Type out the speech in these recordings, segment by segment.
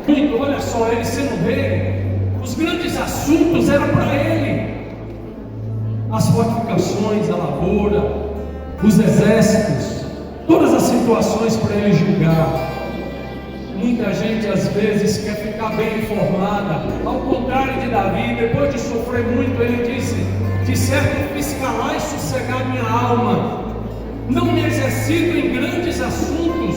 muito, olha só, ele sendo rei, os grandes assuntos eram para ele: as fortificações, a lavoura, os exércitos, todas as situações para ele julgar. Muita gente às vezes quer ficar bem informada, ao contrário de Davi. Depois de sofrer muito, ele disse: de certo fiz calar e sossegar minha alma, não me exercito em grandes assuntos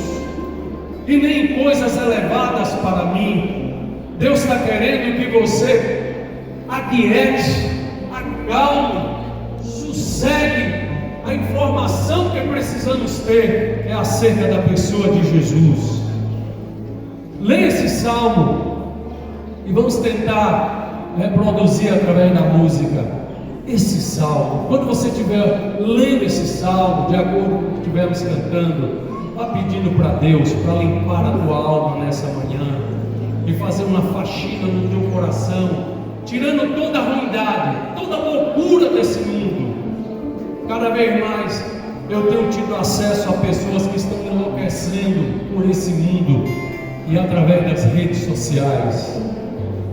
e nem em coisas elevadas para mim. Deus está querendo que você aquiete, acalme, sossegue. A informação que precisamos ter é acerca da pessoa de Jesus. Leia esse salmo e vamos tentar reproduzir através da música esse salmo. Quando você estiver lendo esse salmo, de acordo com o que estivermos cantando, vá pedindo para Deus para limpar a tua alma nessa manhã e fazer uma faxina no teu coração, tirando toda a ruindade, toda a loucura desse mundo. Cada vez mais eu tenho tido acesso a pessoas que estão enlouquecendo por esse mundo e através das redes sociais.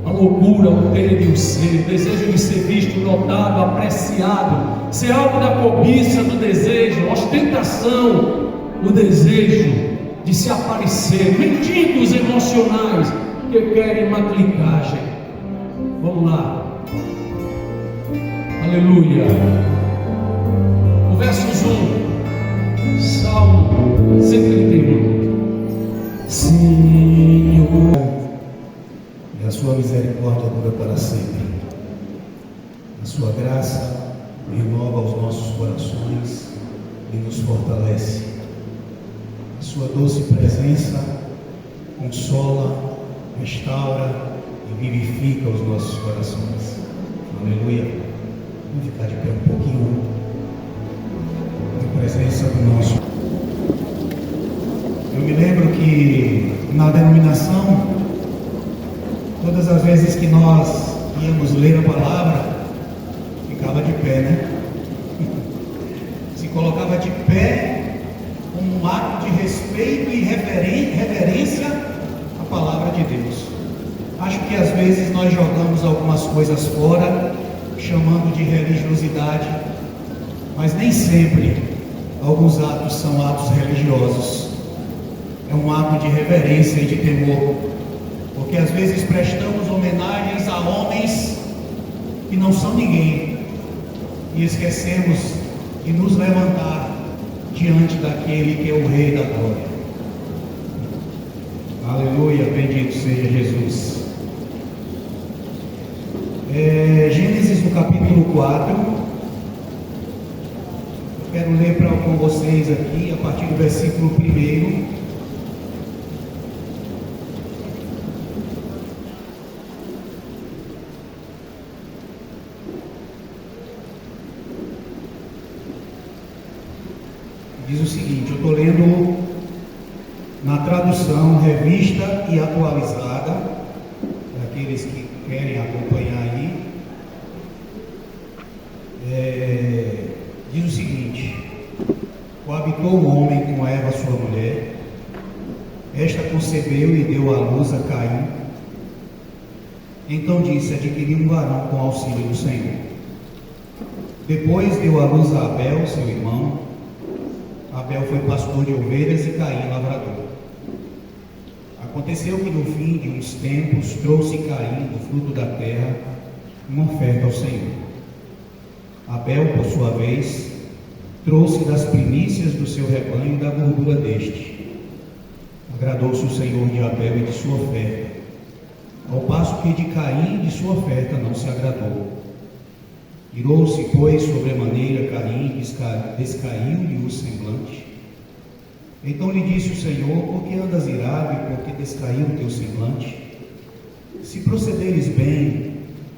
A loucura, o ter e o ser, o desejo de ser visto, notado, apreciado, ser alvo da cobiça, do desejo, ostentação, o desejo de se aparecer, mendigos emocionais que querem uma clicagem. Vamos lá. Aleluia. O versos 1, Salmo 131. Senhor, e a sua misericórdia dura para sempre. A sua graça renova os nossos corações e nos fortalece. A sua doce presença consola, restaura e vivifica os nossos corações. Aleluia. Vamos ficar de pé um pouquinho na presença do nosso. Eu me lembro que na denominação, todas as vezes que nós íamos ler a palavra, ficava de pé, né? Se colocava de pé como um ato de respeito e reverência à palavra de Deus. Acho que às vezes nós jogamos algumas coisas fora, chamando de religiosidade, mas nem sempre alguns atos são atos religiosos. É um ato de reverência e de temor, porque às vezes prestamos homenagens a homens que não são ninguém e esquecemos de nos levantar diante daquele que é o Rei da Glória. Aleluia, bendito seja Jesus. Gênesis no capítulo 4. Eu quero ler com vocês aqui a partir do versículo 1. Diz o seguinte, eu estou lendo na tradução revista e atualizada, para aqueles que querem acompanhar aí. Diz o seguinte: coabitou o homem com Eva, sua mulher, esta concebeu e deu à luz a Caim. Então disse: adquiri um varão com auxílio do Senhor. Depois deu à luz a Abel, seu irmão. Abel foi pastor de ovelhas e Caim lavrador. Aconteceu que no fim de uns tempos trouxe Caim do fruto da terra uma oferta ao Senhor. Abel, por sua vez, trouxe das primícias do seu rebanho e da gordura deste. Agradou-se o Senhor de Abel e de sua oferta, ao passo que de Caim e de sua oferta não se agradou. Irou-se, pois, sobremaneira Caim, descaiu-lhe o semblante. Então lhe disse o Senhor: por que andas irado e por que descaiu o teu semblante? Se procederes bem,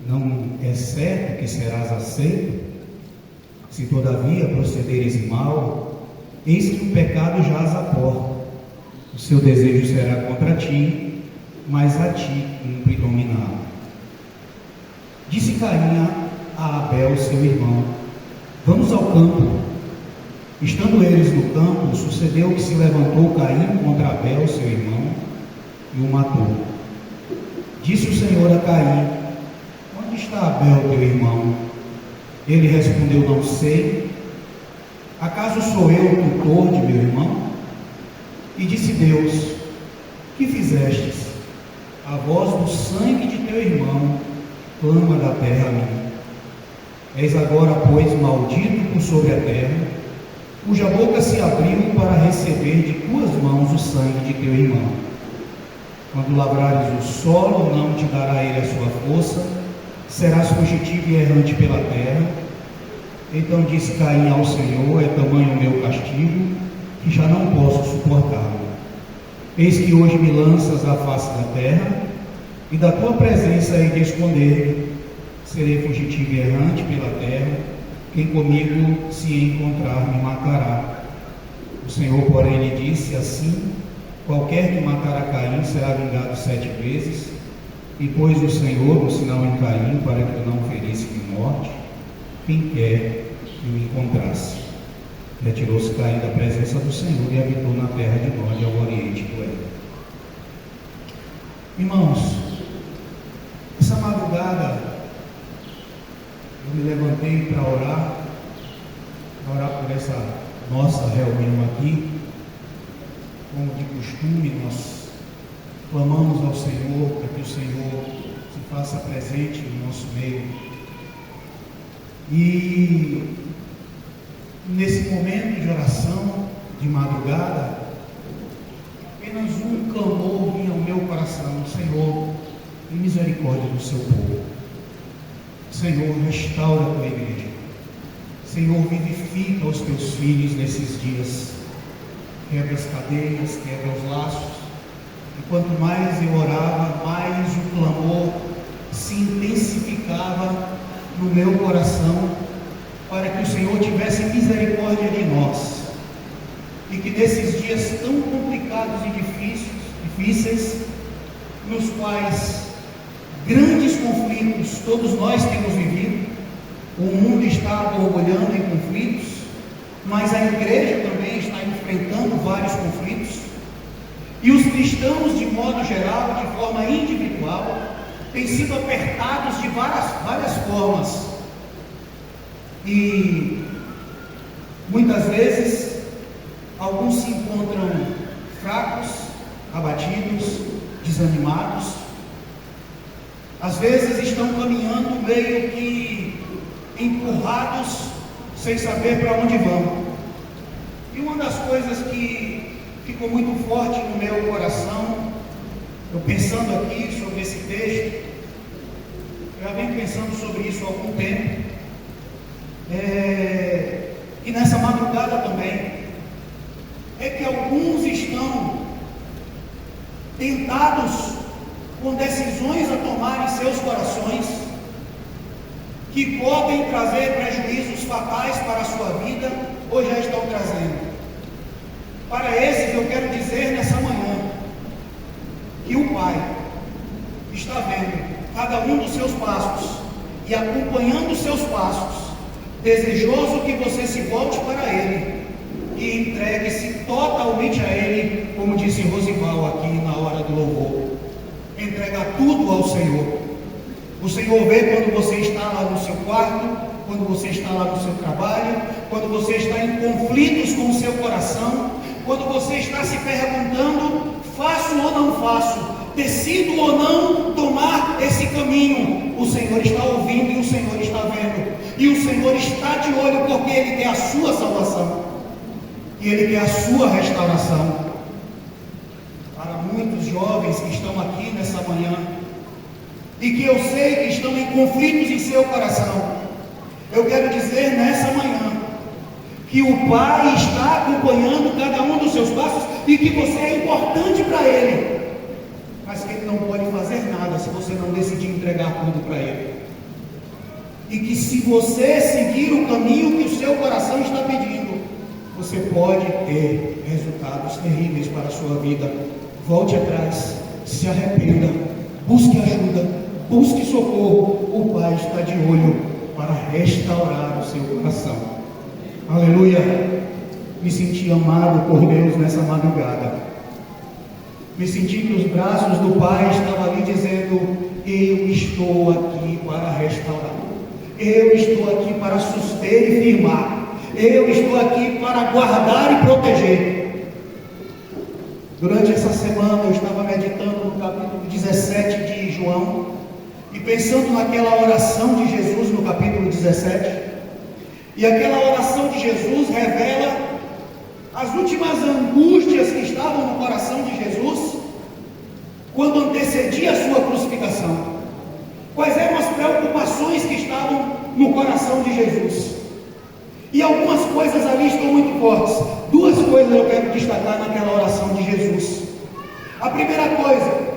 não é certo que serás aceito? Se todavia procederes mal, eis que o pecado jaz à porta. O seu desejo será contra ti, mas a ti cumpre dominá-lo. Disse Caim a Abel, seu irmão: vamos ao campo. Estando eles no campo, sucedeu que se levantou Caim contra Abel, seu irmão, e o matou. Disse o Senhor a Caim: onde está Abel, teu irmão? Ele respondeu: não sei. Acaso sou eu o tutor de meu irmão? E disse Deus: que fizestes? A voz do sangue de teu irmão clama da terra a mim. És agora, pois, maldito por sobre a terra, cuja boca se abriu para receber de tuas mãos o sangue de teu irmão. Quando lavrares o solo, não te dará ele a sua força, serás fugitivo e errante pela terra. Então disse Caim ao Senhor: é tamanho o meu castigo, que já não posso suportá-lo. Eis que hoje me lanças à face da terra, e da tua presença hei de esconder-me. Serei fugitivo e errante pela terra, quem comigo se encontrar me matará. O Senhor, porém, lhe disse: assim, qualquer que matar a Caim será vingado 7 vezes. E pôs o Senhor um sinal em Caim, para que não ferisse de morte quem quer que o encontrasse. Retirou-se Caim da presença do Senhor e habitou na terra de Nod, ao oriente do Éden. Irmãos, essa madrugada eu me levantei para orar por essa nossa reunião aqui. Como de costume, nós clamamos ao Senhor para que o Senhor se faça presente no nosso meio. E nesse momento de oração, de madrugada, apenas um clamor vinha ao meu coração: Senhor, em misericórdia do seu povo. Senhor, restaura a tua igreja. Senhor, vivifica os teus filhos nesses dias. Quebra as cadeias, quebra os laços. E quanto mais eu orava, mais o clamor se intensificava no meu coração, para que o Senhor tivesse misericórdia de nós, e que nesses dias tão complicados e difíceis, nos quais grandes conflitos todos nós temos vivido, o mundo está borbulhando em conflitos, mas a igreja também está enfrentando vários conflitos, e os cristãos, de modo geral, de forma individual, têm sido apertados de várias formas. E muitas vezes alguns se encontram fracos, abatidos, desanimados. Às vezes estão caminhando meio que empurrados, sem saber para onde vão. E uma das coisas que ficou muito forte no meu coração, eu pensando aqui sobre esse texto, eu já venho pensando sobre isso há algum tempo, e nessa madrugada também, é que alguns estão tentados com decisões a tomar em seus corações, que podem trazer prejuízos fatais para a sua vida, ou já estão trazendo. Para esses eu quero dizer nessa manhã, que o Pai está vendo cada um dos seus passos, e acompanhando os seus passos, desejoso que você se volte para Ele, e entregue-se totalmente a Ele, como disse Rosival aqui na hora do louvor. Entrega tudo ao Senhor. O Senhor vê quando você está lá no seu quarto, quando você está lá no seu trabalho, quando você está em conflitos com o seu coração, quando você está se perguntando: faço ou não faço, decido ou não tomar esse caminho. O Senhor está ouvindo e o Senhor está vendo, e o Senhor está de olho, porque Ele quer a sua salvação e Ele quer a sua restauração. Para muitos jovens que estão aqui nessa manhã, e que eu sei que estão em conflitos em seu coração, eu quero dizer nessa manhã que o Pai está acompanhando cada um dos seus passos, e que você é importante para Ele, mas que Ele não pode fazer nada se você não decidir entregar tudo para Ele. E que se você seguir o caminho que o seu coração está pedindo, você pode ter resultados terríveis para a sua vida. Volte atrás, se arrependa, busque ajuda, busque socorro. O Pai está de olho para restaurar o seu coração. Aleluia! Me senti amado por Deus nessa madrugada. Me senti que os braços do Pai estavam ali dizendo: eu estou aqui para restaurar, eu estou aqui para suster e firmar, eu estou aqui para guardar e proteger. Durante essa semana eu estava meditando no capítulo 17 de João e pensando naquela oração de Jesus no capítulo 17. E aquela oração de Jesus revela as últimas angústias que estavam no coração de Jesus quando antecedia a sua crucificação. Quais eram as preocupações que estavam no coração de Jesus? E algumas coisas ali estão muito fortes. Duas coisas eu quero destacar naquela oração de Jesus. A primeira coisa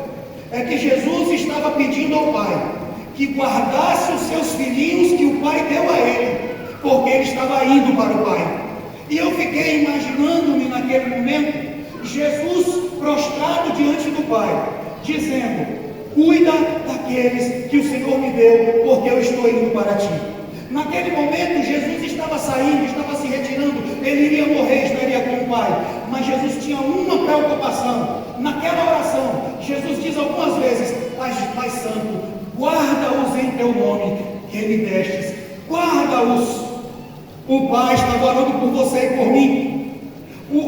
é que Jesus estava pedindo ao Pai que guardasse os seus filhinhos que o Pai deu a ele, porque ele estava indo para o Pai. E eu fiquei imaginando-me naquele momento Jesus prostrado diante do Pai, dizendo: cuida daqueles que o Senhor me deu, porque eu estou indo para ti. Naquele momento Jesus estava saindo, estava se retirando, ele iria morrer, estaria com o Pai. Mas Jesus tinha uma preocupação. Naquela oração, Jesus diz algumas vezes: Pai Santo, guarda-os em teu nome que me destes, guarda-os. O Pai estava orando por você e por mim.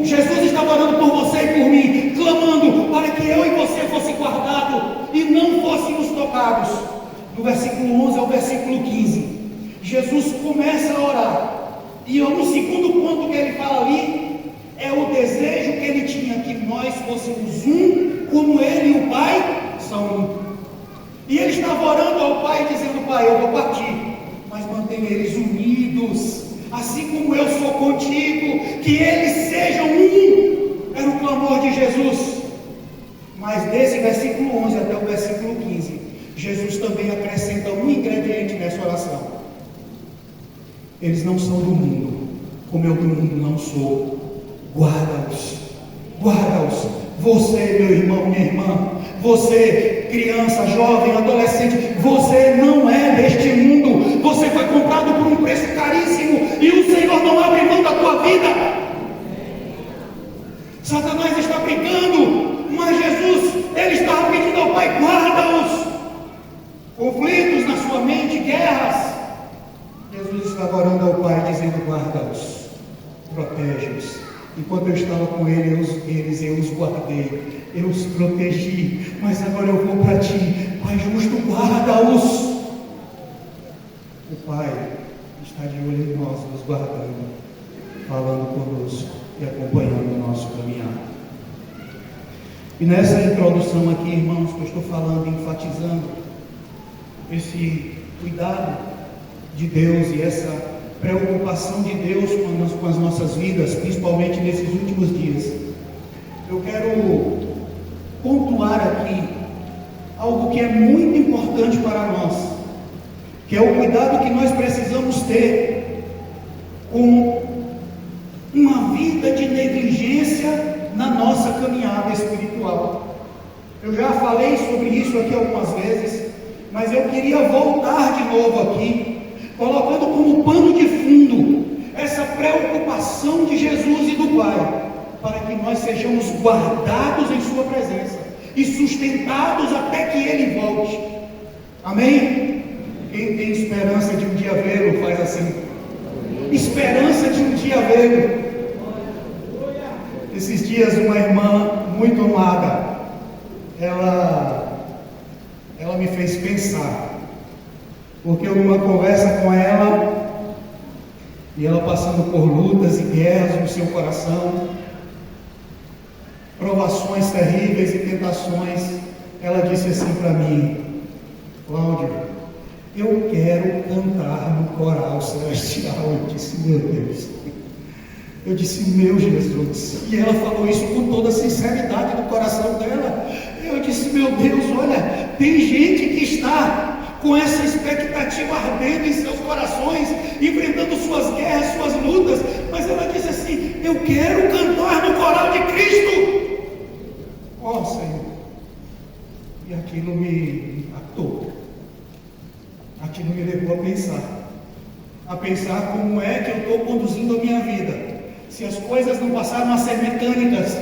Jesus estava orando por você e por mim, clamando para que eu e você fosse guardados e não fôssemos tocados. Do versículo 11 ao versículo 15, Jesus começa a orar. E no segundo ponto que ele fala ali, é o desejo que ele tinha, que nós fôssemos um, como ele e o Pai são um. E ele estava orando ao Pai, dizendo: Pai, eu vou partir, mas mantenha eles unidos, assim como eu sou contigo, que eles sejam um. Era o clamor de Jesus. Mas desse versículo 11 até o versículo 15, Jesus também acrescenta um ingrediente nessa oração: eles não são do mundo, como eu do mundo não sou. Guarda-os, guarda-os. Você, meu irmão, minha irmã, você, criança, jovem, adolescente, você não é deste mundo. Você foi comprado por um preço caríssimo e o Senhor não abre mão da tua vida. Satanás está brincando, mas Jesus, ele estava pedindo ao Pai: guarda-os. Conflitos na sua mente, guerras. Jesus estava orando ao Pai, dizendo: guarda-os, protege-os. Enquanto eu estava com eu os guardei, eu os protegi, mas agora eu vou para ti, Pai justo, guarda-os. O Pai está de olho em nós, nos guardando, falando conosco e acompanhando o nosso caminhar. E nessa introdução aqui, irmãos, que eu estou falando, enfatizando esse cuidado de Deus e essa preocupação de Deus com as nossas vidas, principalmente nesses últimos dias, eu quero pontuar aqui algo que é muito importante para nós, que é o cuidado que nós precisamos ter com uma vida de negligência na nossa caminhada espiritual. Eu já falei sobre isso aqui algumas vezes, mas eu queria voltar de novo aqui, colocando como pano de fundo essa preocupação de Jesus e do Pai, para que nós sejamos guardados em sua presença e sustentados até que Ele volte. Amém? Quem tem esperança de um dia vê-lo, faz assim: esperança de um dia vê-lo. Esses dias uma irmã muito amada, ela me fez pensar, porque eu numa conversa com ela, e ela passando por lutas e guerras no seu coração, provações terríveis e tentações, ela disse assim para mim: Cláudio, eu quero cantar no coral celestial. Eu disse: meu Deus. Eu disse: meu Jesus. E ela falou isso com toda a sinceridade do coração dela. Eu disse: meu Deus, olha, tem gente que está com essa expectativa ardendo em seus corações, enfrentando suas guerras, suas lutas, mas ela disse assim: eu quero cantar no coral de Cristo. Ó Senhor. E aquilo me impactou, aquilo me levou a pensar como é que eu estou conduzindo a minha vida. Se as coisas não passaram a ser mecânicas,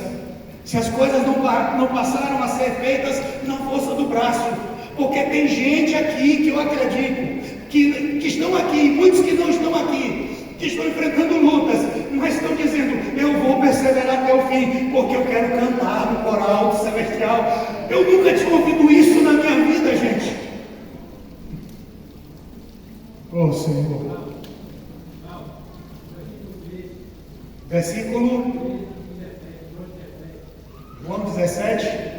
Se as coisas não passaram a ser feitas na força do braço, porque tem gente aqui que eu acredito, que estão aqui, muitos que não estão aqui, que estão enfrentando lutas, mas estão dizendo: eu vou perseverar até o fim, porque eu quero cantar no coral celestial. Eu nunca tinha ouvido isso na minha vida, gente. Oh Senhor. Versículo João 17.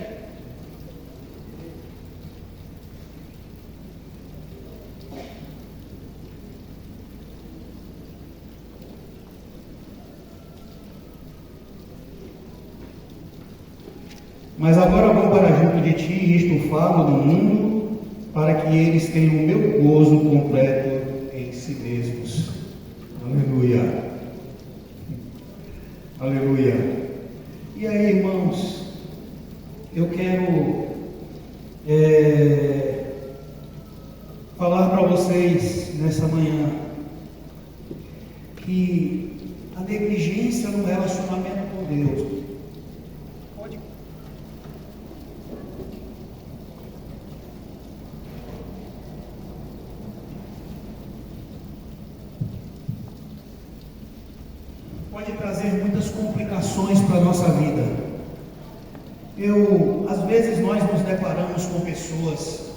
Mas agora vou para junto de ti, e isto falo no mundo, para que eles tenham o meu gozo completo em si mesmos. Aleluia. Aleluia. E aí, irmãos, eu quero falar para vocês nessa manhã que a negligência no relacionamento com Deus pode trazer muitas complicações para a nossa vida. Às vezes nós nos deparamos com pessoas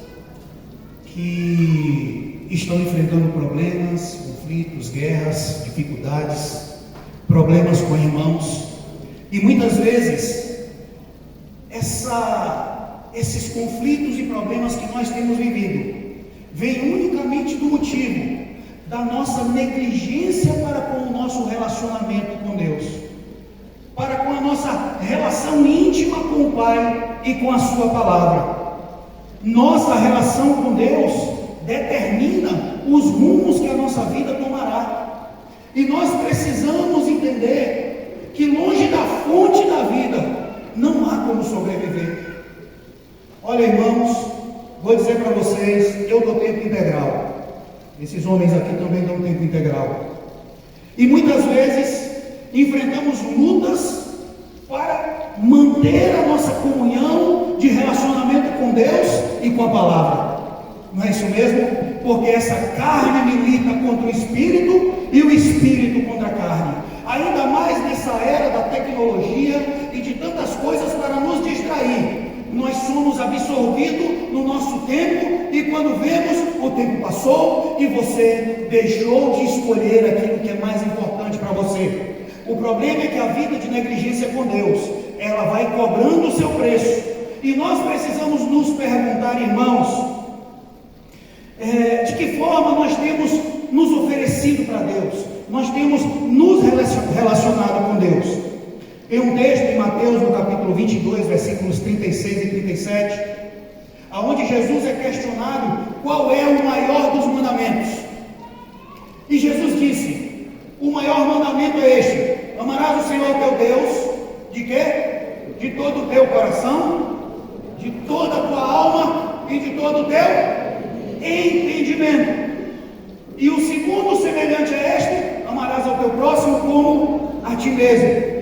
que estão enfrentando problemas, conflitos, guerras, dificuldades, problemas com irmãos, e muitas vezes esses conflitos e problemas que nós temos vivido vêm unicamente do motivo da nossa negligência para com o nosso relacionamento com Deus, para com a nossa relação íntima com o Pai e com a sua palavra. Nossa relação com Deus determina os rumos que a nossa vida tomará, e nós precisamos entender que longe da fonte da vida não há como sobreviver. Olha, irmãos, vou dizer para vocês, eu dou tempo integral. Esses homens aqui também dão tempo integral. E muitas vezes enfrentamos lutas para manter a nossa comunhão de relacionamento com Deus e com a palavra. Não é isso mesmo? Porque essa carne milita contra o Espírito e o Espírito contra a carne. Ainda mais nessa era da tecnologia e de tantas coisas para nos distrair. Nós somos absorvidos no nosso tempo, e quando vemos, o tempo passou e você deixou de escolher aquilo que é mais importante para você. O problema é que a vida de negligência com Deus, ela vai cobrando o seu preço, e nós precisamos nos perguntar, irmãos, de que forma nós temos nos oferecido para Deus, nós temos nos relacionado com Deus. Tem um texto em Mateus, no capítulo 22, versículos 36 e 37, aonde Jesus é questionado qual é o maior dos mandamentos. E Jesus disse: o maior mandamento é este: amarás o Senhor teu Deus, de quê? De todo o teu coração, de toda a tua alma e de todo o teu entendimento. E o segundo semelhante a este: amarás ao teu próximo como a ti mesmo.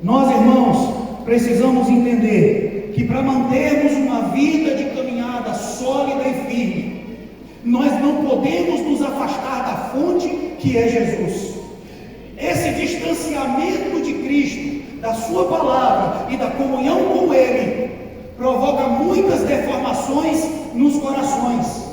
Nós, irmãos, precisamos entender que para mantermos uma vida de caminhada sólida e firme, nós não podemos nos afastar da fonte que é Jesus. Esse distanciamento de Cristo, da sua palavra e da comunhão com Ele, provoca muitas deformações nos corações.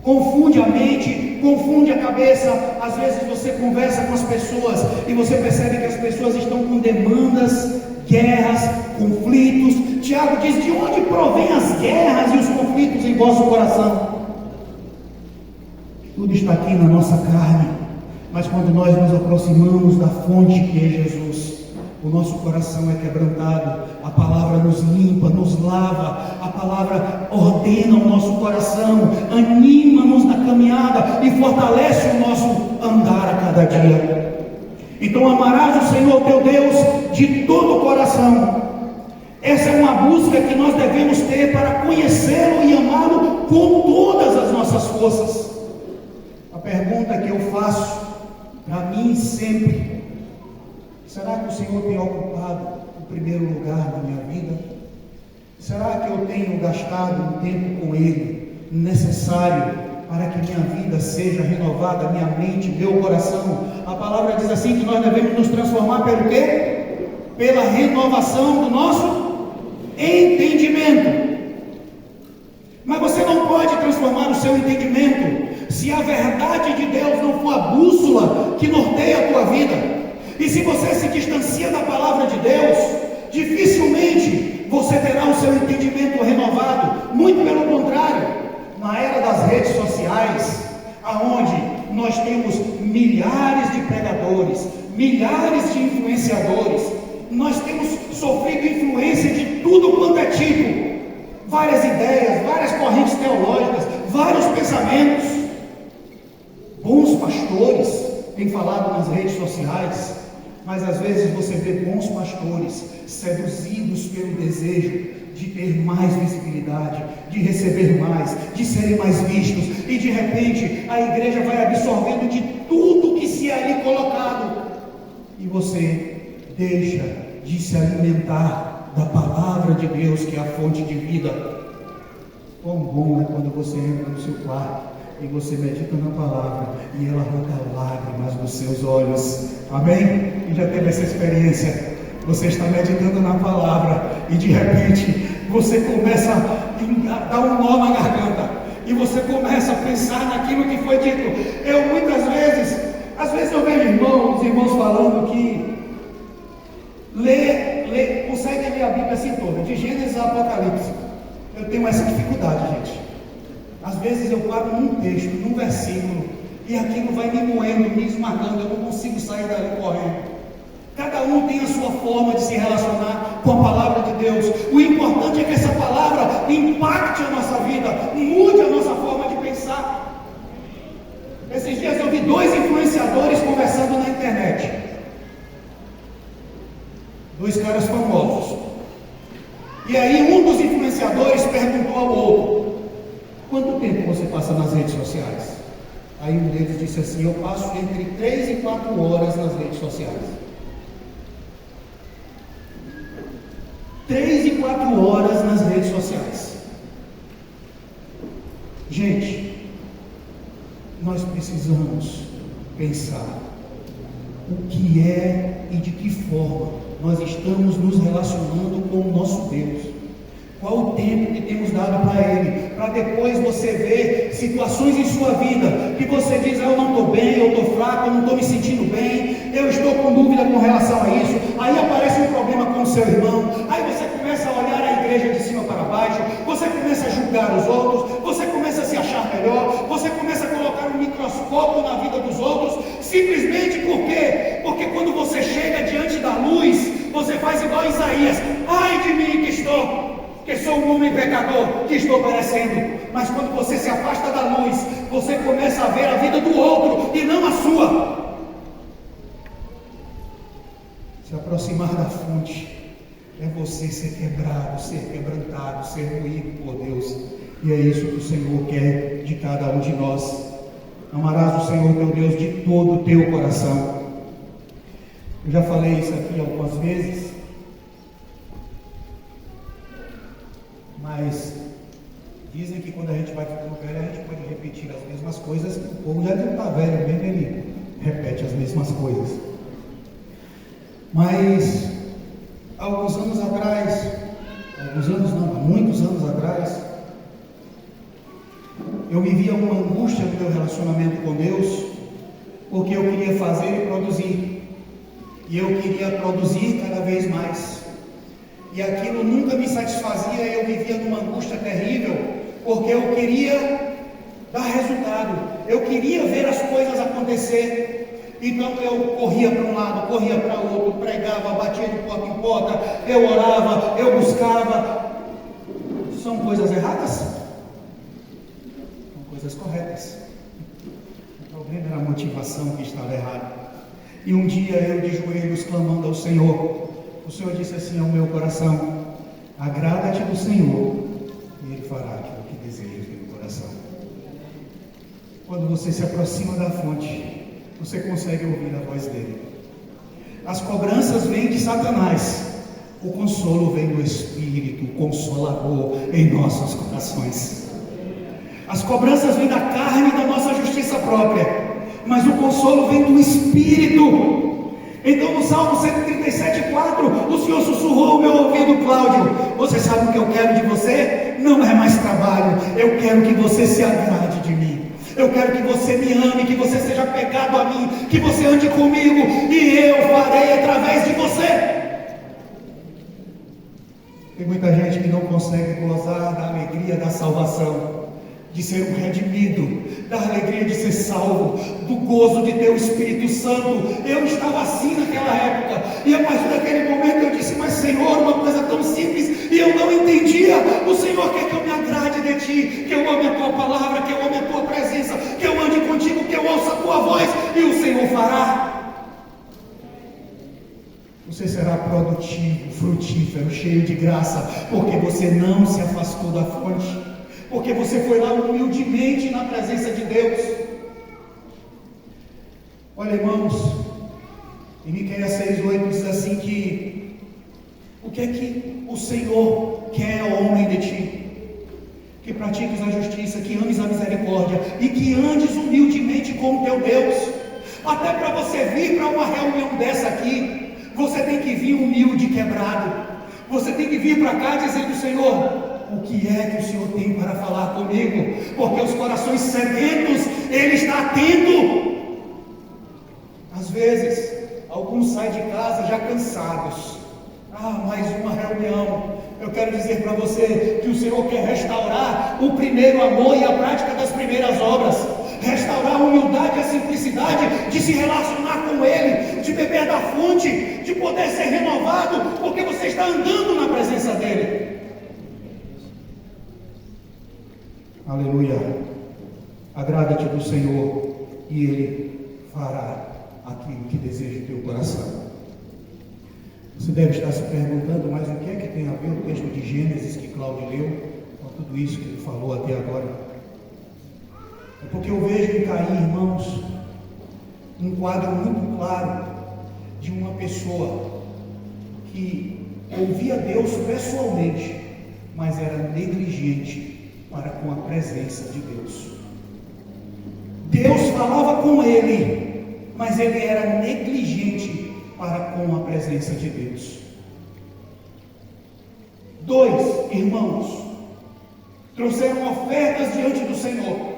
Confunde a mente, confunde a cabeça. Às vezes você conversa com as pessoas e você percebe que as pessoas estão com demandas, guerras, conflitos. Tiago diz: de onde provém as guerras e os conflitos em vosso coração? Tudo está aqui na nossa carne, mas quando nós nos aproximamos da fonte que é Jesus, o nosso coração é quebrantado, a palavra nos limpa, nos lava, a palavra ordena o nosso coração, anima-nos na caminhada e fortalece o nosso andar a cada dia. Então amarás o Senhor teu Deus de todo o coração. Essa é uma busca que nós devemos ter para conhecê-lo e amá-lo com todas as nossas forças. A pergunta que eu faço para mim sempre: será que o Senhor tem ocupado o primeiro lugar na minha vida? Será que eu tenho gastado um tempo com Ele necessário para que minha vida seja renovada, minha mente, meu coração? A palavra diz assim que nós devemos nos transformar pelo quê? Pela renovação do nosso entendimento. Mas você não pode transformar o seu entendimento se a verdade de Deus não for a bússola que norteia a tua vida. E se você se distancia da palavra de Deus, dificilmente você terá o seu entendimento renovado. Muito pelo contrário, na era das redes sociais, aonde nós temos milhares de pregadores, milhares de influenciadores, nós temos sofrido influência de tudo quanto é tipo, várias ideias, várias correntes teológicas, vários pensamentos. Bons pastores têm falado nas redes sociais, mas às vezes você vê bons pastores seduzidos pelo desejo de ter mais visibilidade, de receber mais, de serem mais vistos, e de repente a igreja vai absorvendo de tudo que se é ali colocado, e você deixa de se alimentar da palavra de Deus, que é a fonte de vida. Quão bom é quando você entra no seu quarto e você medita na palavra e ela arranca lágrimas dos seus olhos. Amém? E já teve essa experiência? Você está meditando na palavra e de repente você começa a dar um nó na garganta e você começa a pensar naquilo que foi dito. Eu muitas vezes, às vezes eu vejo os irmãos falando que consegue ler a Bíblia assim toda, de Gênesis a Apocalipse. Eu tenho essa dificuldade, gente. Às vezes eu paro num texto, num versículo, e aquilo vai me moendo, me esmagando, eu não consigo sair dali correndo. Cada um tem a sua forma de se relacionar com a palavra de Deus. O importante é que essa palavra impacte a nossa vida, mude a nossa forma de pensar. Esses dias eu vi 2 influenciadores conversando na internet. 2 caras famosos. E aí um dos influenciadores perguntou ao outro: quanto tempo você passa nas redes sociais? Aí um deles disse assim: eu passo entre 3 e 4 horas nas redes sociais. 3 e 4 horas nas redes sociais. Gente, nós precisamos pensar o que é e de que forma nós estamos nos relacionando com o nosso Deus. Qual o tempo que temos dado para Ele, para depois você ver situações em sua vida que você diz: eu não estou bem, eu estou fraco, eu não estou me sentindo bem, eu estou com dúvida com relação a isso. Aí aparece um problema com o seu irmão, aí você começa a olhar a igreja de cima para baixo, você começa a julgar os outros, você começa a se achar melhor, você começa a colocar um microscópio na vida dos outros, simplesmente por quê? Porque quando você chega diante da luz, você faz igual a Isaías: ai de mim que sou um homem pecador, que estou perecendo. Mas quando você se afasta da luz, você começa a ver a vida do outro e não a sua. Se aproximar da fonte é você ser quebrado, ser quebrantado, ser moído por Deus. E é isso que o Senhor quer de cada um de nós. Amarás o Senhor teu Deus de todo o teu coração. Eu já falei isso aqui algumas vezes, mas dizem que quando a gente vai ficando velho, a gente pode repetir as mesmas coisas. O povo já não está velho mesmo, ele repete as mesmas coisas. Mas alguns anos atrás, muitos anos atrás, eu vivia uma angústia no meu relacionamento com Deus, porque eu queria fazer e produzir, e eu queria produzir cada vez mais, e aquilo nunca me satisfazia. Eu vivia numa angústia terrível, porque eu queria dar resultado, eu queria ver as coisas acontecer. Então eu corria para um lado, corria para o outro, pregava, batia de porta em porta, eu orava, eu buscava. São coisas erradas? São coisas corretas. O problema era a motivação que estava errada. E um dia eu de joelhos clamando ao Senhor, o Senhor disse assim ao meu coração: agrada-te do Senhor e Ele fará aquilo que desejas no teu coração. Quando você se aproxima da fonte, você consegue ouvir a voz dele. As cobranças vêm de Satanás, O consolo vem do Espírito Consolador em nossos corações. As cobranças vêm da carne e da nossa justiça própria, mas o consolo vem do Espírito. Então no Salmo 137,4, o Senhor sussurrou ao meu ouvido: Cláudio, você sabe o que eu quero de você? Não é mais trabalho, eu quero que você se agrade de mim. Eu quero que você me ame, que você seja pegado a mim, que você ande comigo, e eu farei através de você. Tem muita gente que não consegue gozar da alegria da salvação, de ser um redimido, da alegria de ser salvo, do gozo de ter o Espírito Santo. Eu estava assim naquela época, e a partir daquele momento eu disse: mas Senhor, uma coisa tão simples, e eu não entendia. O Senhor quer que eu me agrade de Ti, que eu ame a Tua palavra, que eu ame a Tua presença, que eu ande contigo, que eu ouça a Tua voz, e o Senhor fará. Você será produtivo, frutífero, cheio de graça, porque você não se afastou da fonte, porque você foi lá humildemente na presença de Deus. Olha, irmãos, em Miqueias 6,8 diz assim que o que é que o Senhor quer ao homem de ti? Que pratiques a justiça, que ames a misericórdia e que andes humildemente com o teu Deus. Até para você vir para uma reunião dessa aqui, você tem que vir humilde, quebrado. Você tem que vir para cá dizendo: Senhor, o que é que o Senhor tem para falar comigo? Porque os corações sedentos Ele está atento. Às vezes, alguns saem de casa já cansados. Mais uma reunião. Eu quero dizer para você que o Senhor quer restaurar o primeiro amor e a prática das primeiras obras. Restaurar a humildade e a simplicidade de se relacionar com Ele, de beber da fonte, de poder ser renovado, porque você está andando na presença dEle. Aleluia. Agrada-te do Senhor e Ele fará aquilo que deseja o teu coração. Você deve estar se perguntando: mas o que é que tem a ver o texto de Gênesis que Cláudio leu com tudo isso que ele falou até agora? É porque eu vejo em Caim, irmãos, um quadro muito claro de uma pessoa que ouvia Deus pessoalmente, mas era negligente para com a presença de Deus. Deus falava com ele, mas ele era negligente para com a presença de Deus. 2 irmãos trouxeram ofertas diante do Senhor.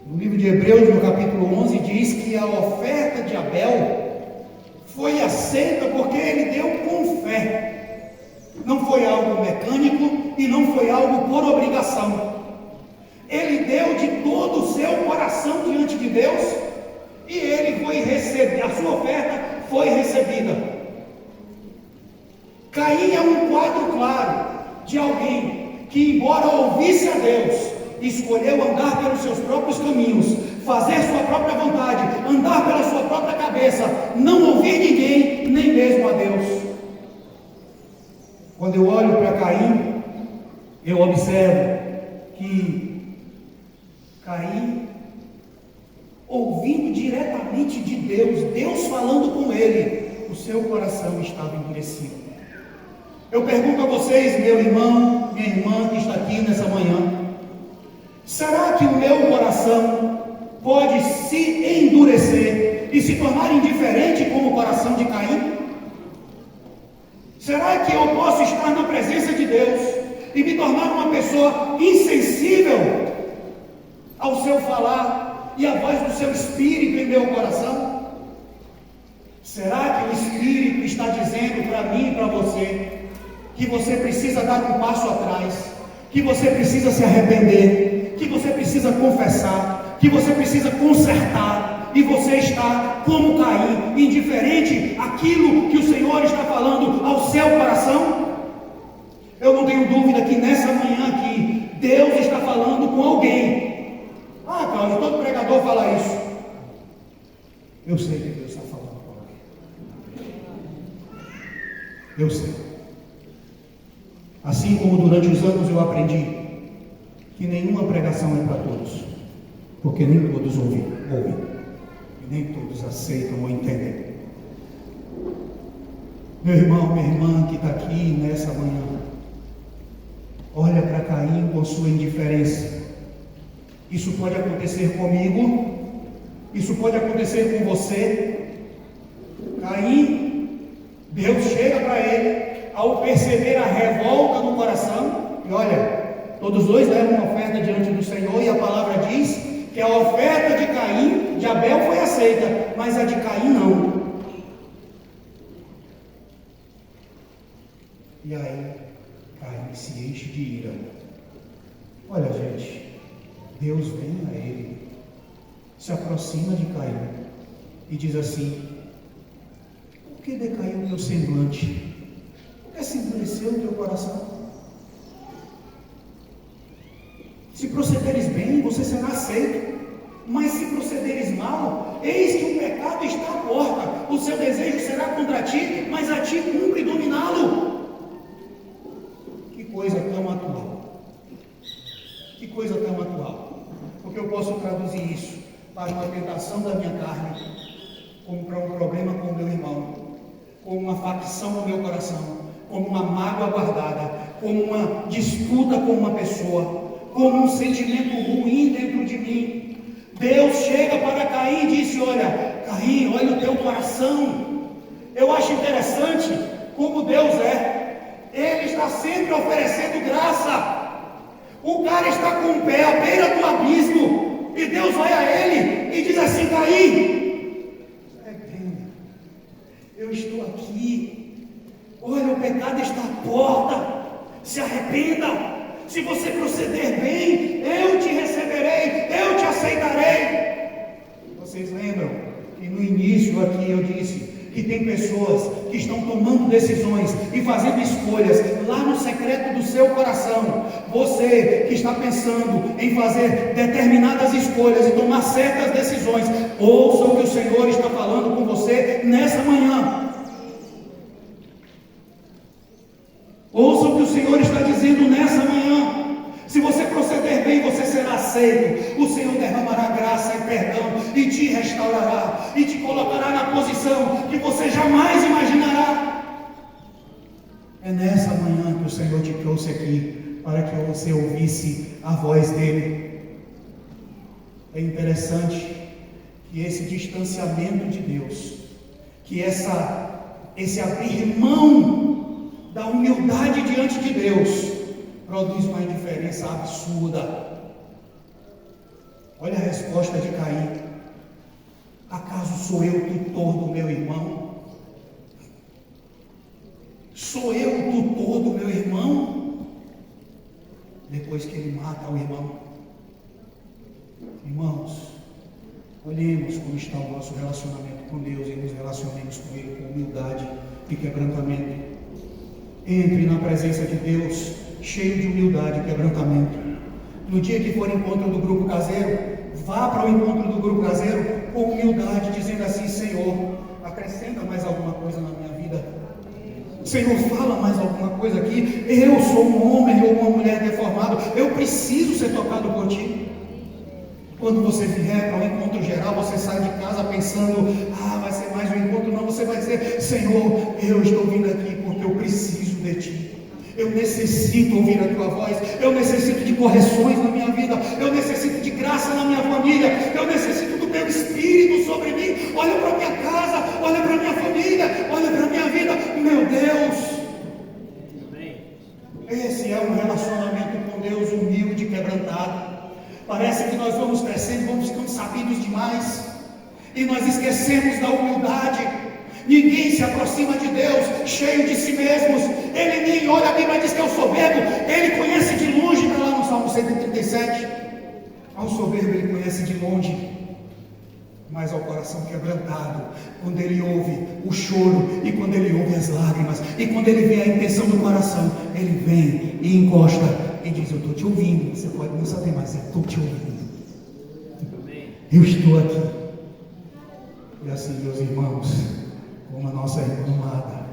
No livro de Hebreus, no capítulo 11, diz que a oferta de Abel foi aceita porque ele deu com fé. Não foi algo mecânico e não foi algo por obrigação. Ele deu de todo o seu coração diante de Deus e ele foi recebido, a sua oferta foi recebida. Caim é um quadro claro de alguém que, embora ouvisse a Deus, escolheu andar pelos seus próprios caminhos, fazer sua própria vontade, andar pela sua própria cabeça, não ouvir ninguém, nem mesmo a Deus. Quando eu olho para Caim, eu observo que Caim, ouvindo diretamente de Deus, Deus falando com ele, o seu coração estava endurecido. Eu pergunto a vocês, meu irmão, minha irmã que está aqui nessa manhã: será que o meu coração pode se endurecer e se tornar indiferente como o coração de Caim? Será que eu posso estar na presença de Deus e me tornar uma pessoa insensível ao seu falar e à voz do seu Espírito em meu coração? Será que o Espírito está dizendo para mim e para você que você precisa dar um passo atrás, que você precisa se arrepender, que você precisa confessar, que você precisa consertar, e você está como Caim, indiferente àquilo que o Senhor está falando ao seu coração? Eu não tenho dúvida que nessa manhã aqui, Deus está falando com alguém. Cláudio, todo pregador fala isso. Eu sei que Deus está falando com alguém. Eu sei. Assim como durante os anos eu aprendi que nenhuma pregação é para todos, porque nem todos ouvem, e nem todos aceitam ou entendem. Meu irmão, minha irmã que está aqui nessa manhã, olha para Caim com sua indiferença. Isso pode acontecer comigo, isso pode acontecer com você. Caim, Deus chega para ele, ao perceber a revolta no coração, e olha, todos dois deram uma oferta diante do Senhor, e a palavra diz que a oferta de Caim, de Abel foi aceita, mas a de Caim não. E aí, Caim se enche de ira. Olha, gente, Deus vem a ele, se aproxima de Caim e diz assim: por que decaiu o teu semblante? Por que se endureceu o teu coração? Se procederes bem, você será aceito. Mas se procederes mal, eis que o pecado está à porta. O seu desejo será contra ti, mas a ti cumpre dominá-lo. Que coisa tão atual. Que coisa tão atual. Porque eu posso traduzir isso para uma tentação da minha carne, como para um problema com o meu irmão, como uma facção no meu coração, como uma mágoa guardada, como uma disputa com uma pessoa, como um sentimento ruim dentro de mim. Deus chega para Caim e disse: olha, Caim, olha o teu coração. Eu acho interessante como Deus é. Ele está sempre oferecendo graça. O cara está com o pé à beira do abismo, e Deus vai a ele e diz assim: Caim, eu estou aqui. Olha, o pecado está à porta. Se arrependa. Se você proceder bem, eu te receberei, eu te aceitarei. Vocês lembram que no início aqui eu disse que tem pessoas que estão tomando decisões e fazendo escolhas lá no secreto do seu coração. Você que está pensando em fazer determinadas escolhas e tomar certas decisões, ouça o que o Senhor está falando com você nessa manhã. Ouça o que o Senhor está dizendo nessa manhã. Se você proceder bem, você será aceito. O Senhor derramará graça e perdão, e te restaurará, e te colocará na posição que você jamais imaginará. É nessa manhã que o Senhor te trouxe aqui, para que você ouvisse a voz dEle. É interessante que esse distanciamento de Deus, que esse abrir mão da humildade diante de Deus, produz uma indiferença absurda. Olha a resposta de Caim: acaso sou eu o tutor do meu irmão? Sou eu o tutor do meu irmão? Depois que ele mata o irmão. Irmãos, olhemos como está o nosso relacionamento com Deus e nos relacionemos com Ele com humildade e quebrantamento. Entre na presença de Deus cheio de humildade e quebrantamento. No dia que for encontro do grupo caseiro, vá para o encontro do grupo caseiro com humildade, dizendo assim: Senhor, acrescenta mais alguma coisa na minha vida. Senhor, fala mais alguma coisa aqui. Eu sou um homem ou uma mulher deformado, eu preciso ser tocado por Ti. Quando você vier para um encontro geral, você sai de casa pensando: vai ser mais um encontro. Não, você vai dizer: Senhor, eu estou vindo aqui porque eu preciso de Ti. Eu necessito ouvir a Tua voz. Eu necessito de correções na minha vida. Eu necessito de graça na minha família. Eu necessito do Teu Espírito sobre mim. Olha para a minha casa, olha para a minha família, olha para a minha vida. Meu Deus! Esse é um relacionamento com Deus humilde e quebrantado. Parece que nós vamos crescendo, vamos ficando sabidos demais, e nós esquecemos da humildade. Ninguém se aproxima de Deus cheio de si mesmos. Ele nem olha, a Bíblia diz que é o soberbo, ele conhece de longe. Está lá no Salmo 137. Ao soberbo ele conhece de longe, mas ao coração quebrantado, quando ele ouve o choro, e quando ele ouve as lágrimas, e quando ele vê a intenção do coração, ele vem e encosta e diz: eu estou te ouvindo. Você pode não saber, mas eu estou te ouvindo. Eu estou aqui. E assim, meus irmãos, como a nossa irmã amada,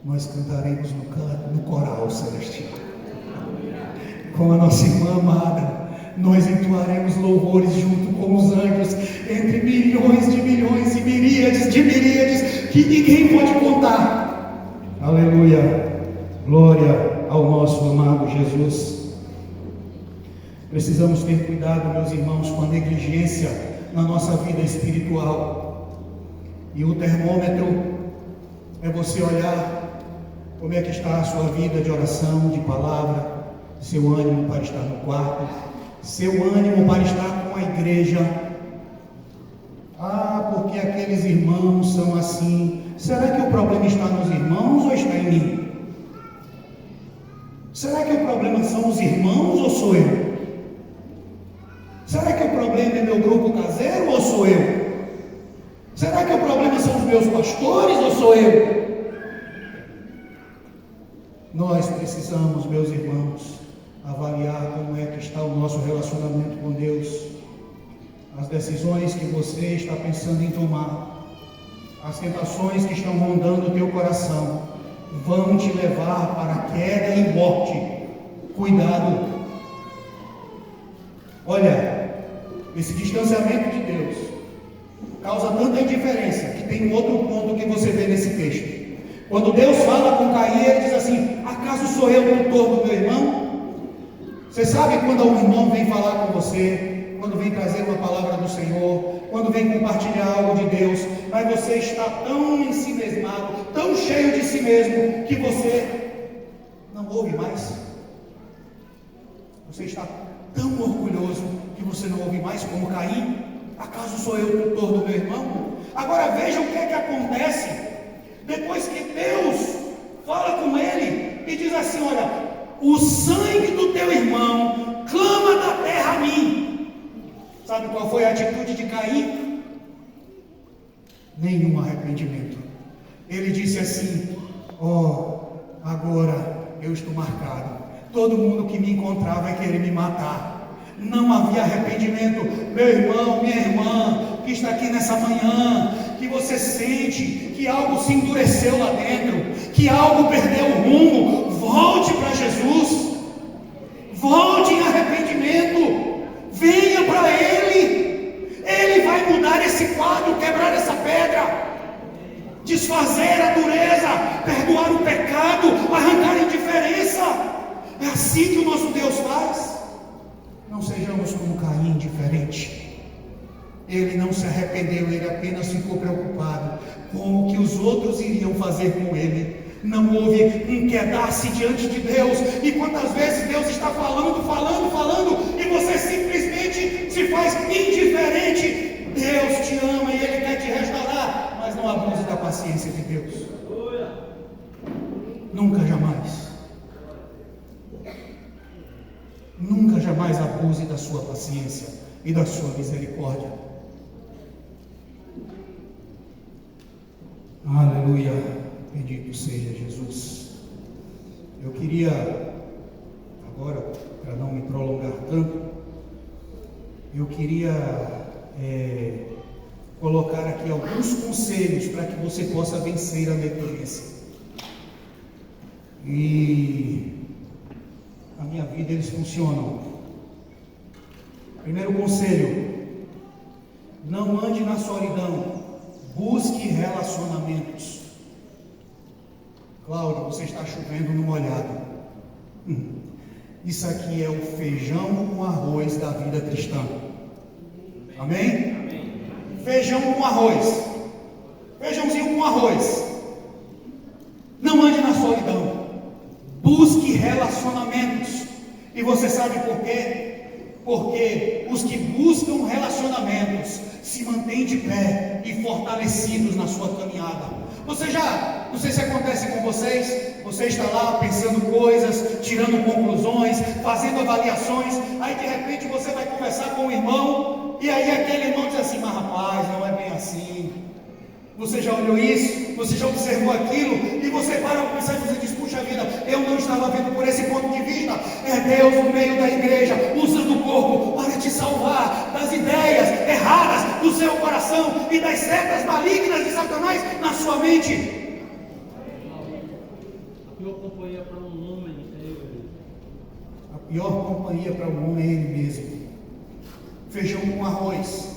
nós cantaremos no coral celestial. Com a nossa irmã amada, nós entoaremos louvores junto com os anjos, entre milhões de milhões e miríades de miríades, que ninguém pode contar. Aleluia. Glória ao nosso amado Jesus. Precisamos ter cuidado, meus irmãos, com a negligência na nossa vida espiritual. E o termômetro é você olhar como é que está a sua vida de oração, de palavra, seu ânimo para estar no quarto, seu ânimo para estar com a igreja. Porque aqueles irmãos são assim. Será que o problema está nos irmãos ou está em mim? Será que o problema são os irmãos ou sou eu? Será que o problema é meu grupo caseiro ou sou eu? Será que o problema são os meus pastores ou sou eu? Nós precisamos, meus irmãos, avaliar como é que está o nosso relacionamento com Deus. As decisões que você está pensando em tomar, as tentações que estão rondando o teu coração, vão te levar para a queda e morte. Cuidado. Olha, esse distanciamento de Deus causa tanta indiferença que tem um outro ponto que você vê nesse texto. Quando Deus fala com Caim, ele diz assim: acaso sou eu o tutor do meu irmão? Você sabe quando um irmão vem falar com você, quando vem trazer uma palavra do Senhor, quando vem compartilhar algo de Deus, mas você está tão ensimesmado, tão cheio de si mesmo, que você não ouve mais. Você está tão orgulhoso que você não ouve mais, como Caim. Acaso sou eu o tutor do meu irmão? Agora veja o que é que acontece depois que Deus fala com ele e diz assim: olha, o sangue do teu irmão clama da terra a mim. Sabe qual foi a atitude de Caim? Nenhum arrependimento. Ele disse assim: agora eu estou marcado. Todo mundo que me encontrar vai querer me matar. Não havia arrependimento. Meu irmão, minha irmã, que está aqui nessa manhã, que você sente que algo se endureceu lá dentro, que algo perdeu o rumo, volte para Jesus. Volte em arrependimento. Venha para Ele. Ele vai mudar esse quadro, quebrar essa pedra, desfazer a dureza, perdoar o pecado, arrancar a indiferença. É assim que o nosso Deus faz. Não sejamos como Caim, indiferente. Ele não se arrependeu, ele apenas ficou preocupado com o que os outros iriam fazer com ele. Não houve um quedar-se diante de Deus. E quantas vezes Deus está falando, e você simplesmente se faz indiferente. Deus te ama e Ele quer te restaurar, mas não abuse da paciência de Deus. Nunca jamais. Nunca jamais abuse da sua paciência e da sua misericórdia. Aleluia. Bendito seja Jesus. Eu queria, agora, para não me prolongar tanto, eu queria colocar aqui alguns conselhos para que você possa vencer a negligência. E na minha vida eles funcionam. Primeiro conselho: não ande na solidão, busque relacionamentos. Cláudio, você está chovendo no molhado. Isso aqui é o feijão com arroz da vida cristã. Amém? Amém. Feijão com arroz. Feijãozinho com arroz. Não ande na solidão. Busque relacionamentos. E você sabe por quê? Porque os que buscam relacionamentos se mantêm de pé e fortalecidos na sua caminhada. Você já, não sei se acontece com vocês, você está lá pensando coisas, tirando conclusões, fazendo avaliações, aí de repente você vai conversar com um irmão, e aí aquele irmão diz assim: mas rapaz, não é bem assim. Você já olhou isso? Você já observou aquilo? E você para pensar e você diz: puxa vida, eu não estava vendo por esse ponto de vista. É Deus no meio da igreja, usando o corpo para te salvar das ideias erradas do seu coração e das setas malignas de Satanás na sua mente. A pior companhia para um homem é ele. A pior companhia para um homem é ele mesmo. Feijão com arroz.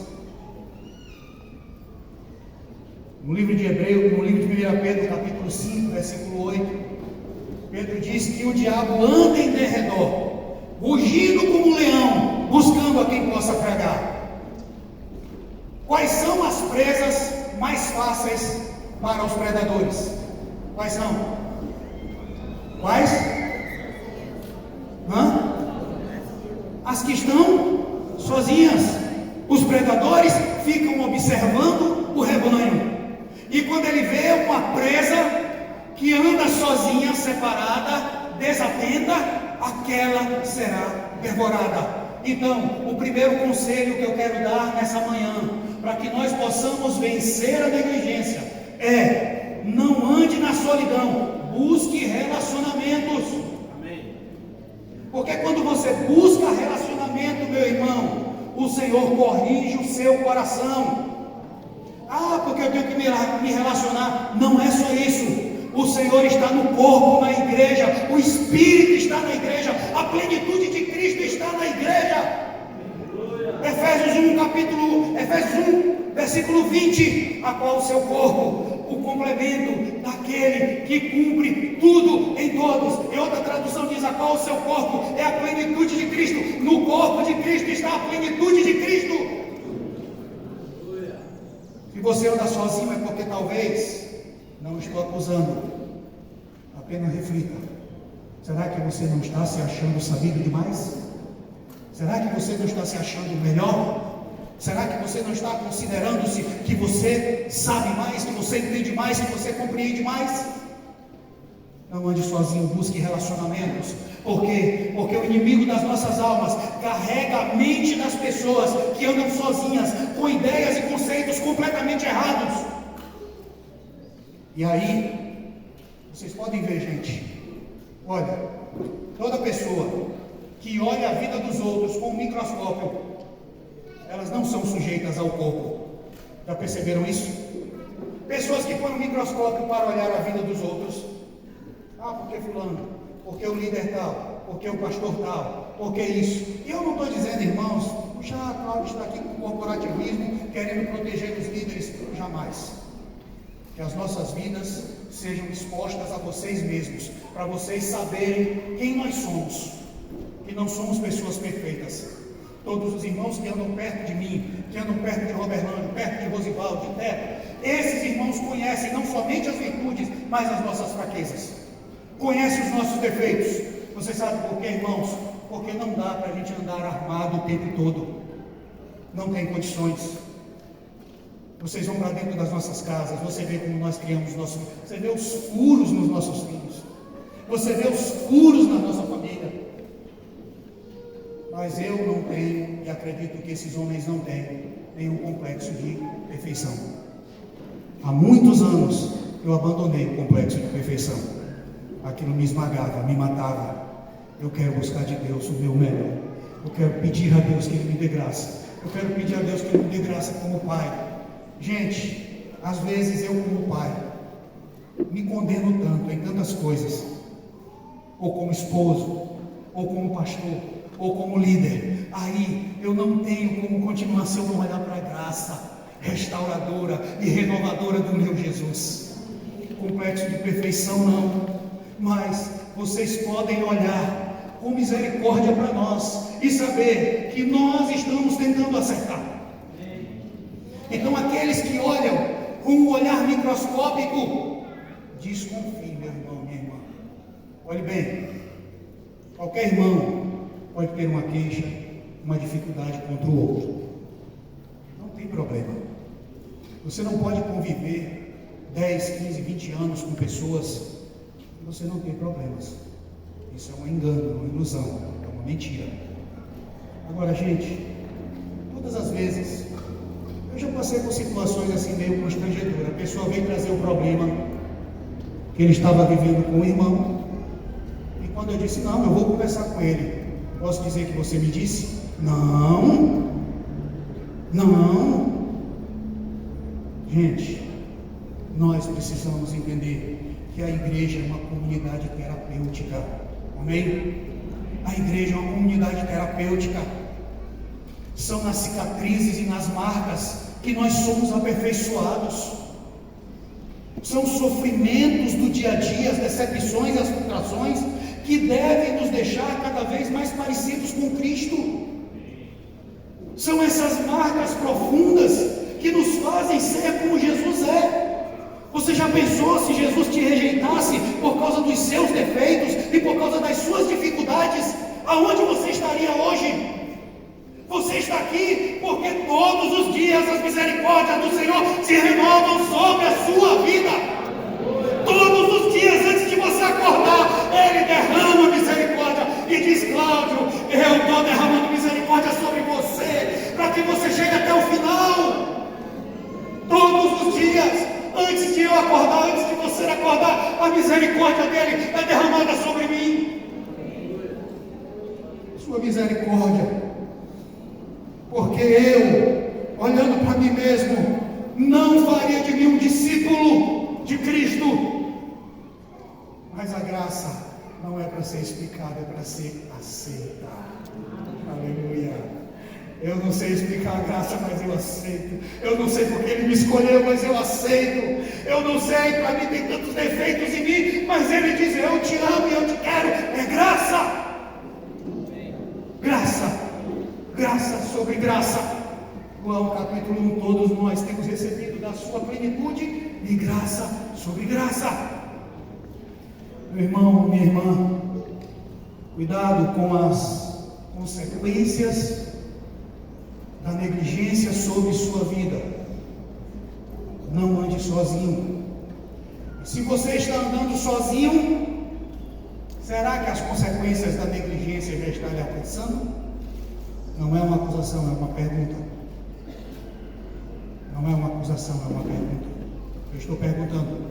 No livro de Hebreus, no livro de 1 Pedro, capítulo 5, versículo 8, Pedro diz que o diabo anda em derredor, rugindo como um leão, buscando a quem possa tragar. Quais são as presas mais fáceis para os predadores? Quais são? Quais? As que estão sozinhas. Os predadores ficam observando o rebanho. E quando ele vê uma presa que anda sozinha, separada, desatenta, aquela será devorada. Então, o primeiro conselho que eu quero dar nessa manhã, para que nós possamos vencer a negligência, é: não ande na solidão, busque relacionamentos. Amém. Porque quando você busca relacionamento, meu irmão, o Senhor corrige o seu coração. Porque eu tenho que me relacionar. Não é só isso. O Senhor está no corpo, na igreja. O Espírito está na igreja. A plenitude de Cristo está na igreja. Efésios 1, versículo 20. A qual o seu corpo, o complemento daquele que cumpre tudo em todos. E outra tradução diz: a qual o seu corpo é a plenitude de Cristo. No corpo de Cristo está a plenitude de Cristo. Se você anda sozinho, é porque talvez, não estou acusando, apenas reflita: será que você não está se achando sabido demais? Será que você não está se achando melhor? Será que você não está considerando-se que você sabe mais, que você entende mais, que você compreende mais? Não ande sozinho, busque relacionamentos. Por quê? Porque o inimigo das nossas almas carrega a mente das pessoas que andam sozinhas, com ideias e conceitos completamente errados. E aí, vocês podem ver, gente, olha, toda pessoa que olha a vida dos outros com um microscópio, elas não são sujeitas ao corpo. Já perceberam isso? Pessoas que põem um microscópio para olhar a vida dos outros. Porque fulano, porque o líder tal, porque o pastor tal, porque isso. E eu não estou dizendo, irmãos, Cláudio está aqui com corporativismo, querendo proteger os líderes. Jamais. Que as nossas vidas sejam expostas a vocês mesmos, para vocês saberem quem nós somos, que não somos pessoas perfeitas. Todos os irmãos que andam perto de mim, que andam perto de Roberlândio, perto de Rosivaldo, de Teto, esses irmãos conhecem não somente as virtudes, mas as nossas fraquezas, conhecem os nossos defeitos. Você sabe por quê, irmãos? Porque não dá para a gente andar armado o tempo todo, não tem condições. Vocês vão para dentro das nossas casas, você vê como nós criamos nossos filhos, você vê os furos nos nossos filhos, você vê os furos na nossa família. Mas eu não tenho, e acredito que esses homens não têm, nenhum complexo de perfeição. Há muitos anos eu abandonei o complexo de perfeição. Aquilo me esmagava, me matava. Eu quero buscar de Deus o meu melhor. Eu quero pedir a Deus que Ele me dê graça. Eu quero pedir a Deus que Ele me dê graça como pai. Gente, às vezes eu como pai me condeno tanto em tantas coisas, ou como esposo, ou como pastor, ou como líder. Aí eu não tenho como continuar se eu não olhar para a graça restauradora e renovadora do meu Jesus. Complexo de perfeição não, mas vocês podem olhar com misericórdia para nós e saber que nós estamos tentando acertar. Então aqueles que olham com um olhar microscópico, desconfie, meu irmão, minha irmã. Olhe bem, qualquer irmão pode ter uma queixa, uma dificuldade contra o outro. Não tem problema. Você não pode conviver 10, 15, 20 anos com pessoas que você não tem problemas. Isso é um engano, uma ilusão, é uma mentira. Agora, gente, todas as vezes, eu já passei por situações assim meio constrangedoras. A pessoa veio trazer o problema que ele estava vivendo com o irmão, e quando eu disse, não, eu vou conversar com ele, posso dizer que você me disse? Não. Gente, nós precisamos entender que a igreja é uma comunidade terapêutica. Amém? A igreja é uma comunidade terapêutica. São nas cicatrizes e nas marcas que nós somos aperfeiçoados. São os sofrimentos do dia a dia, as decepções e as frustrações que devem nos deixar cada vez mais parecidos com Cristo. São essas marcas profundas que nos fazem ser como Jesus é. Você já pensou se Jesus te rejeitasse por causa dos seus defeitos e por causa das suas dificuldades? Aonde você estaria hoje? Você está aqui porque todos os dias as misericórdias do Senhor se renovam sobre a sua vida. Todos os dias antes de você acordar, Ele derrama misericórdia e diz: Cláudio, eu estou derramando misericórdia sobre você, para que você chegue até o final. Todos os dias, antes de eu acordar, antes de você acordar, a misericórdia dele é derramada sobre mim. Sua misericórdia. Porque eu, olhando para mim mesmo, não faria de mim um discípulo de Cristo. Mas a graça não é para ser explicada, é para ser aceita. Aleluia. Eu não sei explicar a graça, mas eu aceito. Eu não sei porque Ele me escolheu, mas eu aceito. Eu não sei, para mim tem tantos defeitos em mim, mas Ele diz: eu te amo e eu te quero. É graça. Graça. Graça sobre graça. João capítulo 1, todos nós temos recebido da sua plenitude e graça sobre graça. Meu irmão, minha irmã, cuidado com as consequências da negligência sobre sua vida. Não ande sozinho. Se você está andando sozinho, será que as consequências da negligência já estão lhe alcançando? Não é uma acusação, é uma pergunta. Não é uma acusação, é uma pergunta. Eu estou perguntando.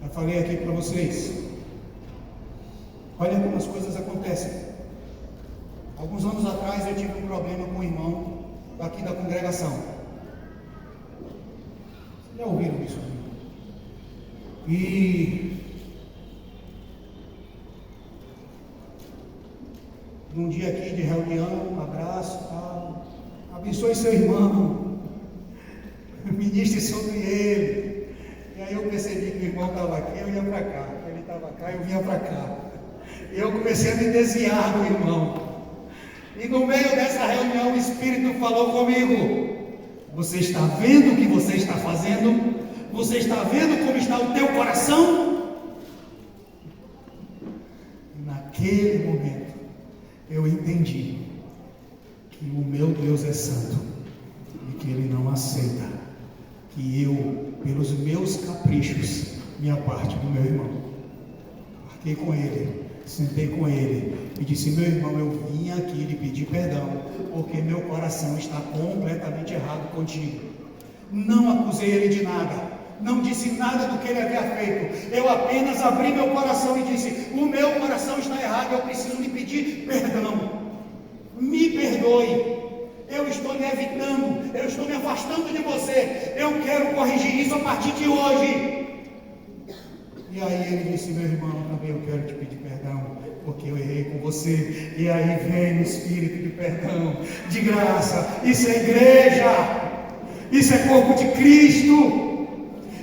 Já falei aqui para vocês. Olha como as coisas acontecem. Alguns anos atrás eu tive um problema com um irmão aqui da congregação. Vocês já ouviram isso? E num dia aqui de reunião, um abraço, tal, abençoe seu irmão, ministre sobre ele. E aí eu percebi que o irmão estava aqui, eu ia para cá, ele estava cá, eu vinha para cá. E eu comecei a me desviar do irmão. E no meio dessa reunião o Espírito falou comigo: você está vendo o que você está fazendo? Você está vendo como está o teu coração? E naquele momento eu entendi que o meu Deus é santo e que Ele não aceita que eu, pelos meus caprichos, me aparte do meu irmão. Marquei com ele, sentei com ele e disse: meu irmão, eu vim aqui lhe pedir perdão porque meu coração está completamente errado contigo. Não acusei ele de nada, não disse nada do que ele havia feito. Eu apenas abri meu coração e disse: o meu coração está errado, eu preciso lhe pedir perdão. Me perdoe. Eu estou lhe evitando, eu estou me afastando de você. Eu quero corrigir isso a partir de hoje. E aí ele disse: meu irmão, também eu quero te pedir perdão, porque eu errei com você. E aí vem o Espírito de perdão, de graça. Isso é igreja, isso é corpo de Cristo,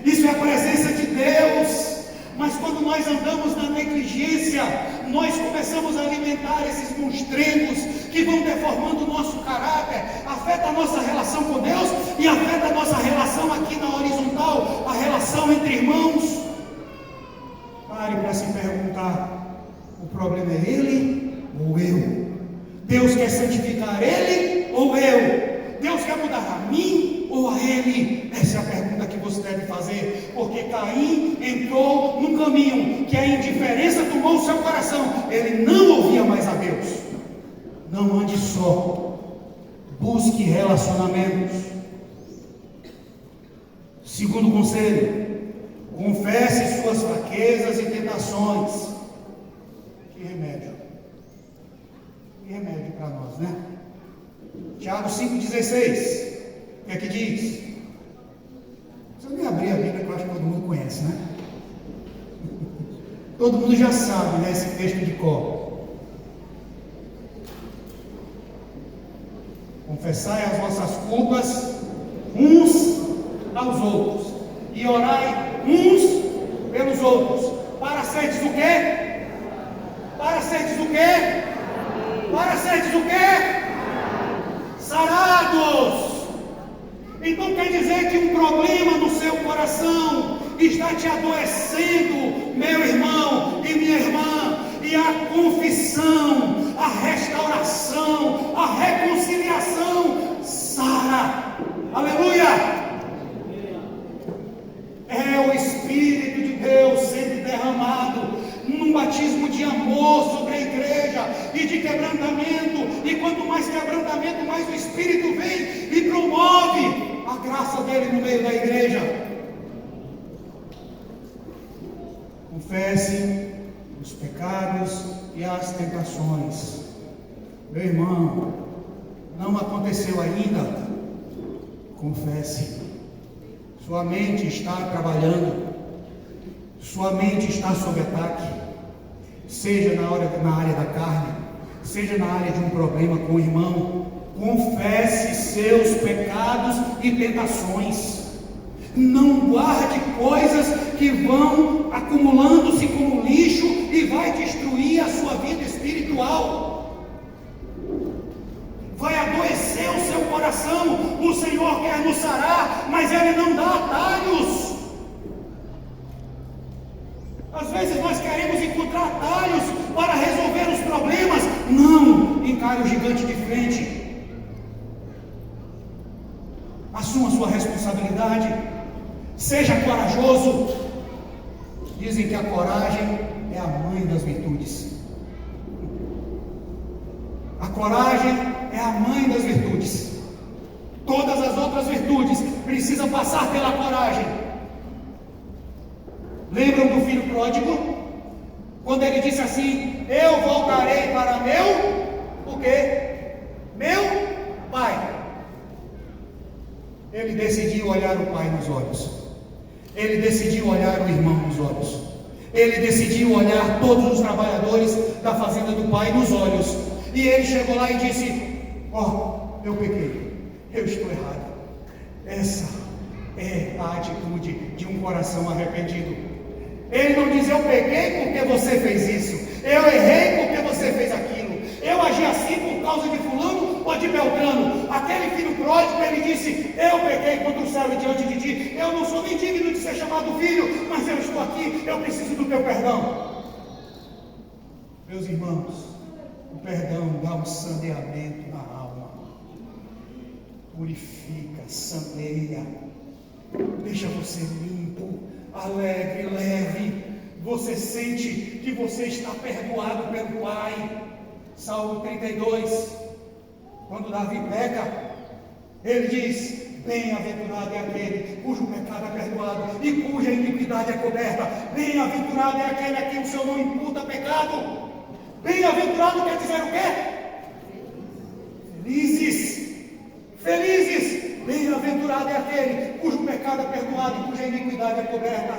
isso é a presença de Deus. Mas quando nós andamos na negligência, nós começamos a alimentar esses monstrengos que vão deformando o nosso caráter, afeta a nossa relação com Deus e afeta a nossa relação aqui na horizontal, a relação entre irmãos. Pare para se perguntar: o problema é ele ou eu? Deus quer santificar ele ou eu? Deus quer mudar a mim ou a ele? Essa é a pergunta que você deve fazer, porque Caim entrou num caminho que a indiferença tomou o seu coração. Ele não ouvia mais a Deus. Não ande só, busque relacionamentos. Segundo conselho: confesse suas fraquezas e tentações. Que remédio para nós, né? Tiago 5,16, o que é que diz? Se eu nem abrir a Bíblia, que eu acho que todo mundo conhece, né? Todo mundo já sabe, né, esse texto de cor. Confessai as vossas culpas uns aos outros e orai uns pelos outros, para serdes o quê? Para serdes o quê? Para serdes o quê? Sarados. Então quer dizer que um problema no seu coração está te adoecendo, meu irmão e minha irmã, e a confissão, a restauração, a reconciliação sara. Aleluia! É o Espírito de Deus sendo derramado num batismo de amor sobre a igreja e de quebrantamento, e quanto mais quebrantamento, mais o Espírito vem e promove a graça dele no meio da igreja. Confesse os pecados e as tentações. Meu irmão, não aconteceu ainda? Confesse. Sua mente está trabalhando, sua mente está sob ataque, seja na área da carne, seja na área de um problema com o irmão. Confesse seus pecados e tentações. Não guarde coisas que vão acumulando-se como lixo e vai destruir a sua vida espiritual. Vai adoecer o seu coração. O Senhor quer nos sarar, mas Ele não dá atalhos. Às vezes nós queremos encontrar atalhos para resolver os problemas. Não, encare o gigante de frente. Assuma sua responsabilidade. Seja corajoso. Dizem que a coragem é a mãe das virtudes. A coragem é a mãe das virtudes. Todas as outras virtudes precisam passar pela coragem. Lembram do filho pródigo? Quando ele disse assim: eu voltarei para meu, o quê? Meu pai. Ele decidiu olhar o pai nos olhos. Ele decidiu olhar o irmão nos olhos. Ele decidiu olhar todos os trabalhadores da fazenda do pai nos olhos. E ele chegou lá e disse: ó, eu pequei, eu estou errado. Essa é a atitude de um coração arrependido. Ele não diz: eu pequei porque você fez isso, eu errei porque você fez aquilo, eu agi assim por causa de fulano ou de Beltrano. Aquele filho pródigo, ele disse: eu pequei contra o céu e diante de ti, eu não sou nem digno de ser chamado filho, mas eu estou aqui, eu preciso do teu perdão. Meus irmãos, o perdão dá um saneamento na alma, purifica, saneia, deixa você limpo, alegre, leve. Você sente que você está perdoado pelo Pai. Salmo 32, quando Davi peca, ele diz: bem-aventurado é aquele cujo pecado é perdoado e cuja iniquidade é coberta. Bem-aventurado é aquele a quem o Senhor não imputa pecado. Bem-aventurado quer dizer o quê? Felizes. Felizes. Bem-aventurado é aquele cujo pecado é perdoado e cuja iniquidade é coberta.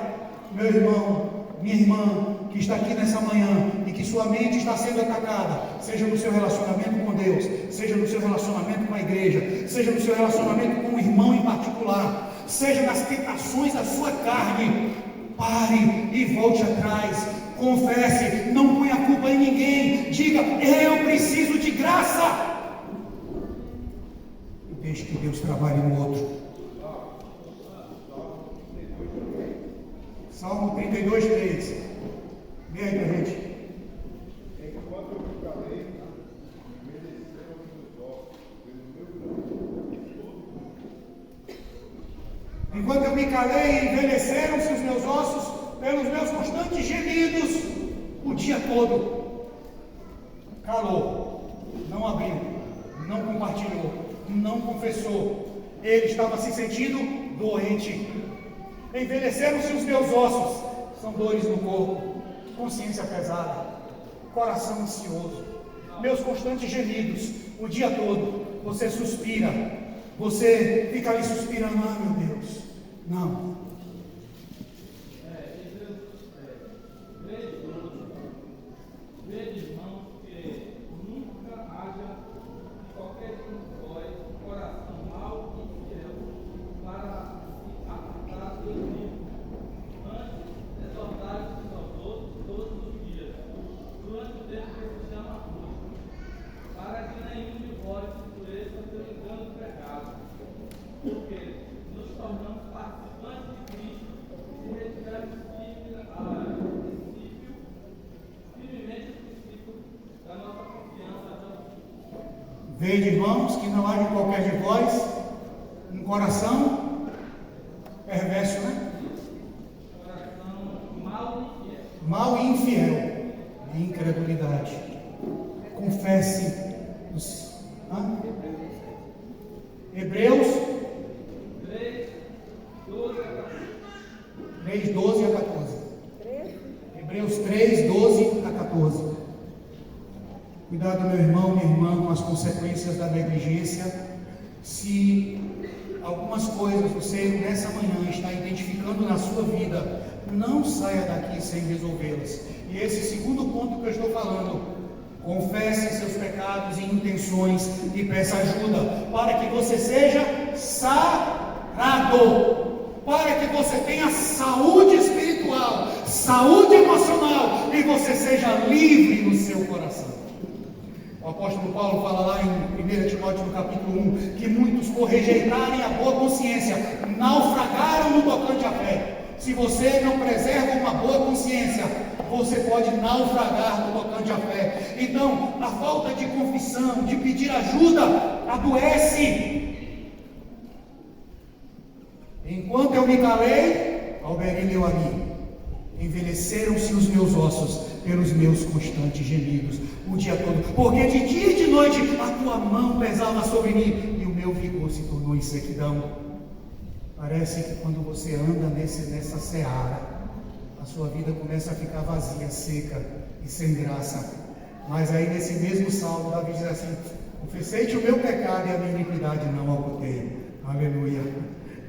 Meu irmão, minha irmã, que está aqui nessa manhã e que sua mente está sendo atacada, seja no seu relacionamento com Deus, seja no seu relacionamento com a igreja, seja no seu relacionamento com um irmão em particular, seja nas tentações da sua carne, pare e volte atrás. Confesse, não ponha a culpa em ninguém. Diga: eu preciso de graça. E deixe que Deus trabalhe no outro. Salmo 32, 3. Vem aí pra gente. Enquanto eu me calei, envelheceram meus ossos pelo meu Enquanto eu me calei, envelheceram-se os meus ossos pelos meus constantes gemidos o dia todo. Calou, não abriu, não compartilhou, não confessou. Ele estava se sentindo doente. Envelheceram-se os meus ossos, são dores no corpo, consciência pesada, coração ansioso, meus constantes gemidos o dia todo. Você suspira, você fica ali suspirando: ah, meu Deus, não. Veja, irmãos, que nunca haja qualquer um de nós um coração mau e fiel para se afastar dos Deus. Veja, irmãos, que não haja em qualquer de vós um coração perverso, né? Mal e infiel, e incredulidade. Confesse os Hebreus 3, 12 a 14. Hebreus 3, 12 a 14. Cuidado, meu irmão, minha irmã, com as consequências da negligência. Se algumas coisas você nessa manhã está identificando na sua vida, não saia daqui sem resolvê-las. E esse segundo ponto que eu estou falando: confesse seus pecados e intenções e peça ajuda para que você seja sarado, para que você tenha saúde espiritual, saúde emocional e você seja livre no seu coração. O apóstolo Paulo fala lá em 1 Timóteo no capítulo 1 que muitos, por rejeitarem a boa consciência, naufragaram no tocante à fé. Se você não preserva uma boa consciência, você pode naufragar no tocante à fé. Então, a falta de confissão, de pedir ajuda, adoece. Enquanto eu me calei, Alberim leu ali, envelheceram-se os meus ossos pelos meus constantes gemidos o dia todo, porque de dia e de noite a tua mão pesava sobre mim e o meu vigor se tornou em sequidão. Parece que quando você anda nessa seara, a sua vida começa a ficar vazia, seca e sem graça. Mas aí nesse mesmo salmo, Davi diz assim: confessei-te o meu pecado e a minha iniquidade não ocultei. Aleluia.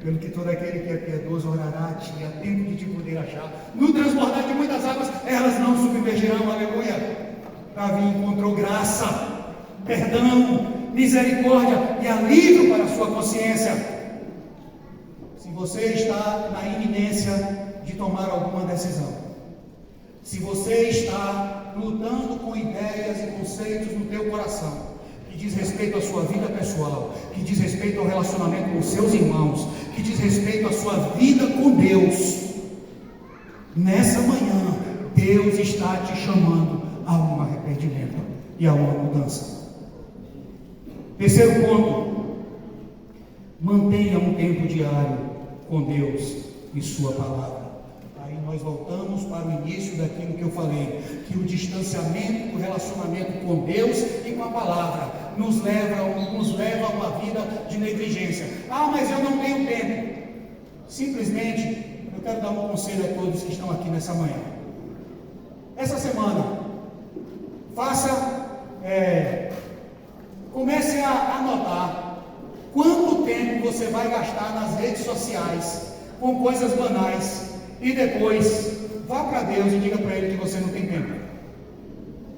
Pelo que todo aquele que é piedoso orará a ti, há tempo de te poder achar. No transbordar de muitas águas, elas não submergirão. Aleluia. Davi encontrou graça, perdão, misericórdia e alívio para a sua consciência. Se você está na iminência de tomar alguma decisão, se você está lutando com ideias e conceitos no teu coração, que diz respeito à sua vida pessoal, que diz respeito ao relacionamento com seus irmãos, que diz respeito à sua vida com Deus, nessa manhã, Deus está te chamando a um arrependimento e a uma mudança. Terceiro ponto: mantenha um tempo diário com Deus e sua palavra. Aí nós voltamos para o início daquilo que eu falei, que o distanciamento do relacionamento com Deus e com a palavra nos leva a uma vida de negligência. Ah, mas eu não tenho tempo. Simplesmente, eu quero dar um conselho a todos que estão aqui nessa manhã. Essa semana, comece a anotar quanto tempo você vai gastar nas redes sociais com coisas banais e depois vá para Deus e diga para Ele que você não tem tempo.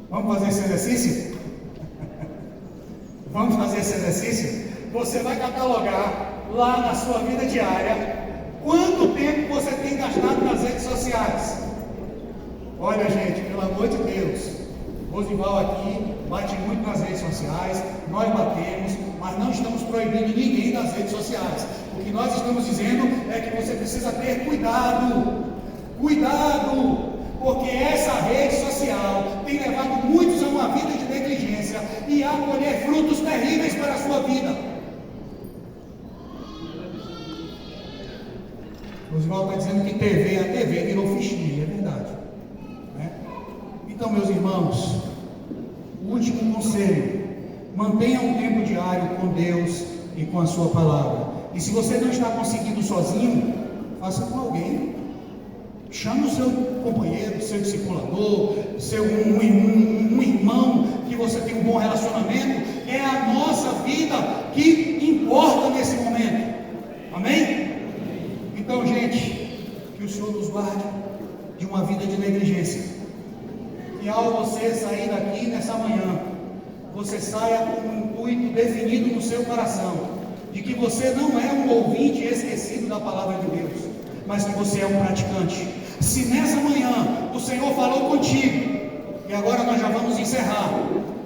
Vamos fazer esse exercício? Vamos fazer esse exercício? Você vai catalogar lá na sua vida diária quanto tempo você tem gastado nas redes sociais. Olha, gente, pelo amor de Deus, Rosival aqui bate muito nas redes sociais, nós batemos, mas não estamos proibindo ninguém das redes sociais. O que nós estamos dizendo é que você precisa ter cuidado, porque essa rede social tem levado muitos a uma vida de negligência e a colher frutos terríveis para a sua vida. Rosival está dizendo que a TV virou fichinha, é verdade, né? Então, meus irmãos, o último conselho: mantenha um tempo diário com Deus e com a sua palavra. E se você não está conseguindo sozinho, faça com alguém. Chame o seu companheiro, seu discipulador, um irmão que você tem um bom relacionamento. É a nossa vida que importa nesse momento. Amém? Então, gente, que o Senhor nos guarde de uma vida de negligência. E ao você sair daqui nessa manhã, você saia com um intuito definido no seu coração, de que você não é um ouvinte esquecido da palavra de Deus, mas que você é um praticante. Se nessa manhã o Senhor falou contigo, e agora nós já vamos encerrar,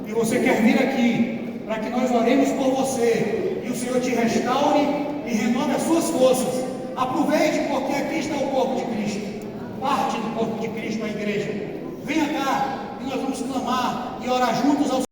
e você quer vir aqui para que nós oremos por você, e o Senhor te restaure e renove as suas forças, aproveite, porque aqui está o corpo de Cristo, parte do corpo de Cristo, a igreja. Venha cá e nós vamos clamar e orar juntos ao